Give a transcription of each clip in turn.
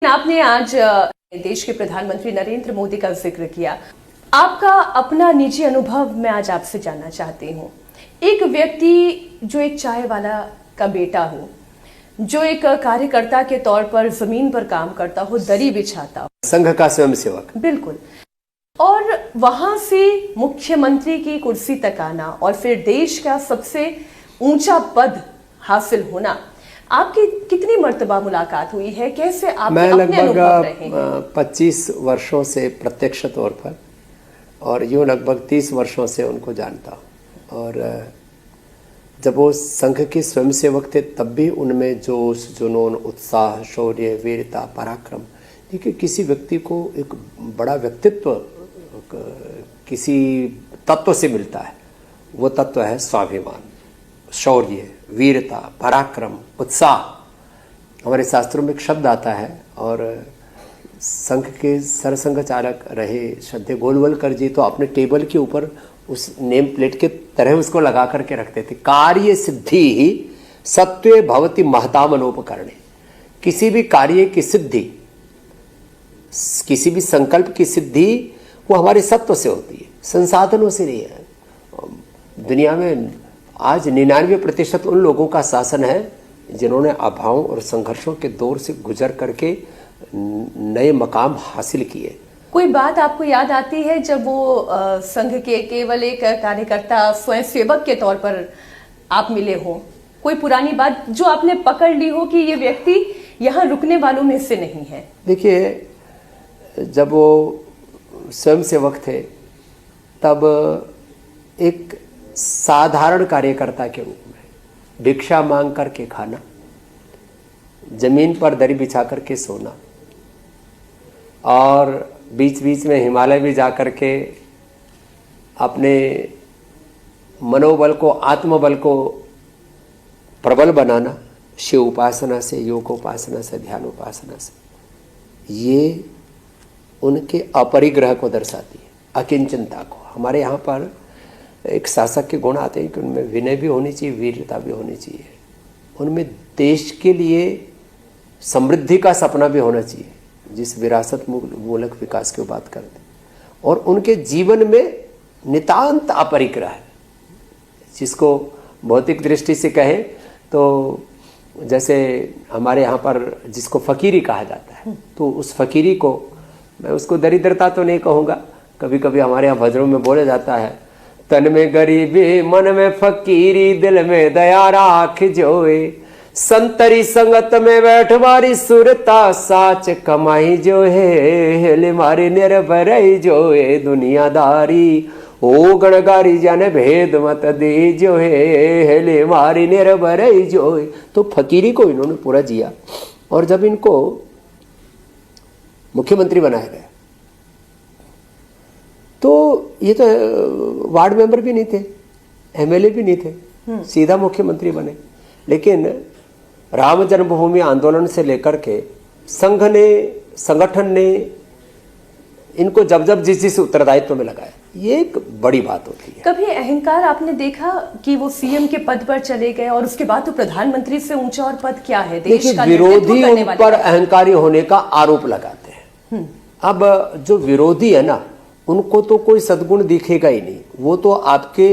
आपने आज देश के प्रधानमंत्री नरेंद्र मोदी का जिक्र किया। आपका अपना निजी अनुभव मैं आज आपसे जानना चाहती हूँ। एक व्यक्ति जो एक चाय वाला का बेटा हो, जो एक कार्यकर्ता के तौर पर जमीन पर काम करता हो, दरी बिछाता हो, संघ का स्वयंसेवक, बिल्कुल, और वहां से मुख्यमंत्री की कुर्सी तक आना और फिर देश का सबसे ऊंचा पद हासिल होना, आपकी कितनी मर्तबा मुलाकात हुई है? कैसे आपने अपने अनुभव रहे हैं? मैं लगभग 25 वर्षों से प्रत्यक्ष तौर पर और यूँ लगभग 30 वर्षों से उनको जानता हूँ। और जब वो संघ के स्वयंसेवक थे तब भी उनमें जोश, जुनून, उत्साह, शौर्य, वीरता, पराक्रम। देखिए, किसी व्यक्ति को एक बड़ा व्यक्तित्व किसी तत्व से मिलता है, वो तत्व है स्वाभिमान, शौर्य, वीरता, पराक्रम, उत्साह। हमारे शास्त्रों में एक शब्द आता है और संघ के सरसंघ चालक रहे श्रद्धेय गोलवलकर जी तो अपने टेबल के ऊपर उस नेम प्लेट के तरह उसको लगा करके रखते थे, कार्य सिद्धि ही सत्वे भवति महता मनोपकरणे। किसी भी कार्य की सिद्धि, किसी भी संकल्प की सिद्धि वो हमारे सत्व से होती है, संसाधनों से नहीं है। दुनिया में आज 99% उन लोगों का शासन है जिन्होंने अभावों और संघर्षों के दौर से गुजर करके नए मकाम हासिल किए। कोई बात आपको याद आती है जब वो संघ के केवल एक कार्यकर्ता स्वयंसेवक के तौर पर आप मिले हो? कोई पुरानी बात जो आपने पकड़ ली हो कि ये व्यक्ति यहाँ रुकने वालों में से नहीं है? देखिए, जब वो स्वयंसेवक थे तब एक साधारण कार्यकर्ता के रूप में भिक्षा मांग करके खाना, जमीन पर दरी बिछा करके सोना और बीच बीच में हिमालय भी जा करके अपने मनोबल को, आत्मबल को प्रबल बनाना, शिव उपासना से, योग उपासना से, ध्यान उपासना से, ये उनके अपरिग्रह को दर्शाती है, अकिंचनता को। हमारे यहाँ पर एक शासक के गुण आते हैं कि उनमें विनय भी होनी चाहिए, वीरता भी होनी चाहिए, उनमें देश के लिए समृद्धि का सपना भी होना चाहिए, जिस विरासत मूलक विकास की बात करते हैं। और उनके जीवन में नितांत अपरिग्रह है, जिसको भौतिक दृष्टि से कहें तो जैसे हमारे यहाँ पर जिसको फकीरी कहा जाता है, तो उस फकीरी को मैं उसको दरिद्रता तो नहीं कहूँगा, कभी कभी हमारे यहाँ भजनों में बोला जाता है, तन में गरीबी मन में फकीरी दिल में दया राख जोए, संतरी संगत में बैठ मारी सुरता साच कमाई जो है, हेले मारी निर्भरई जोए दुनियादारी ओ गणगारी जन भेद मत दे जो है, हेले मारी निर्भरई जोए। तो फकीरी को इन्होंने पूरा जिया। और जब इनको मुख्यमंत्री बनाया गया तो ये तो वार्ड मेंबर भी नहीं थे, एमएलए भी नहीं थे, सीधा मुख्यमंत्री बने। लेकिन राम जन्मभूमि आंदोलन से लेकर के संघ ने, संगठन ने इनको जब जब जिस उत्तरदायित्व में लगाया, ये एक बड़ी बात होती है। कभी अहंकार आपने देखा कि वो सीएम के पद पर चले गए और उसके बाद तो प्रधानमंत्री से ऊंचा और पद क्या है? देश का विरोधी उन पर अहंकारी होने का आरोप लगाते हैं। अब जो विरोधी है ना, उनको तो कोई सद्गुण दिखेगा ही नहीं, वो तो आपके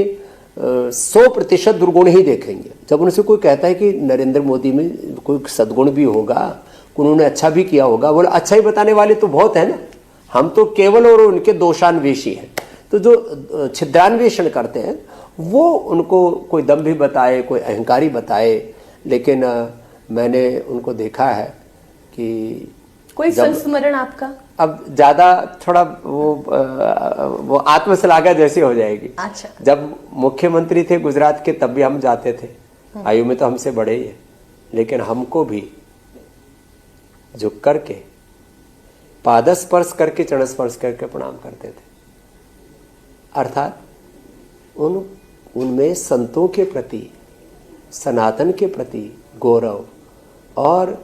100% दुर्गुण ही देखेंगे। जब उनसे कोई कहता है कि नरेंद्र मोदी में कोई सद्गुण भी होगा, उन्होंने अच्छा भी किया होगा, बोले अच्छा ही बताने वाले तो बहुत है ना, हम तो केवल और उनके दोषान्वेषी हैं। तो जो छिद्रान्वेषण करते हैं वो उनको कोई दम भी बताए, कोई अहंकारी बताए, लेकिन मैंने उनको देखा है कि कोई संस्मरण आपका? अब ज्यादा थोड़ा वो आत्मश्लाघा जैसी हो जाएगी। अच्छा। जब मुख्यमंत्री थे गुजरात के तब भी हम जाते थे, आयु में तो हमसे बड़े ही है, लेकिन हमको भी झुक करके पादस्पर्श करके, चरण स्पर्श करके प्रणाम करते थे। अर्थात उनमें संतों के प्रति, सनातन के प्रति गौरव और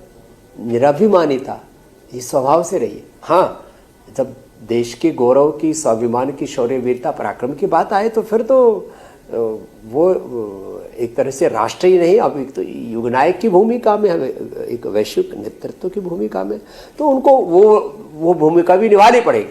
निराभिमानिता ये स्वभाव से रही है। हाँ, जब देश के गौरव की, स्वाभिमान की, शौर्य, वीरता, पराक्रम की बात आए तो फिर तो वो एक तरह से राष्ट्रीय नहीं, अब एक तो युगनायक की भूमिका में, हमें एक वैश्विक नेतृत्व की भूमिका में, तो उनको वो भूमिका भी निभानी पड़ेगी।